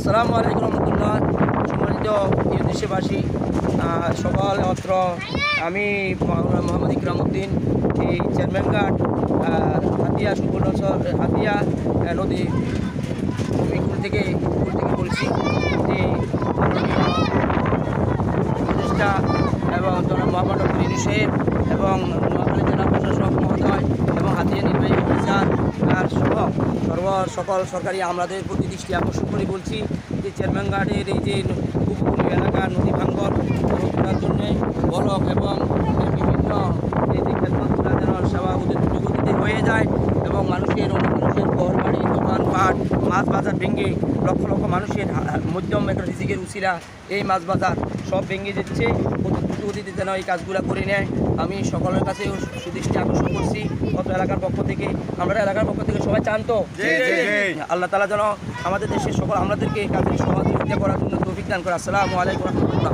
আসসালামু আলাইকুম রহমতুল্লাহ। সম্মানিত দেশবাসী, সকাল মাত্র আমি মোহাম্মদ ইকরামউদ্দিন এই চেয়ারম্যানঘাট হাতিয়া সুবর্ণচর হাতিয়া নদী ভূমিকুল থেকে বলছি যে উপদেষ্টা এবং জনাব মোহাম্মদ ডক্টর ইউনূস সাহেব এবং নোয়াখালী জেলা প্রশাসক মহোদয় এবং হাতিয়া নির্বাহী অফিসার সকল সরকারি আমলাদের প্রতি দৃষ্টি আকর্ষণ করে বলছি যে চেয়ারম্যানঘাটের এই যে উপকূলীয় এলাকার নদী ভাঙ্গন রোধ করার জন্য বলক এবং বিভিন্ন এই যে খেদমতগুলো যেন সেবা অতি দ্রুতগতিতে হয়ে যায় এবং অনেক মানুষের ঘরবাড়ি দোকানপাট মাছ বাজার ভেঙে লক্ষ লক্ষ মানুষের মধ্যম একটা রিজিকের উছিলা এই মাছ বাজার সব ভেঙে যাচ্ছে। অতি দ্রুতগতিতে যেন এই কাজগুলো করে নেয় আমি সকলের কাছে সুদৃষ্টি আকর্ষণ করছি। কত এলাকার পক্ষ থেকে আমরা এলাকার পক্ষ থেকে সবাই চান তো আল্লাহ তাআলা যেন আমাদের দেশের সকল আমাদেরকে এই কাজে সহযোগিতা করার জন্য তৌফিক দান করে। আসসালামু আলাইকুম রহমতুল্লাহ।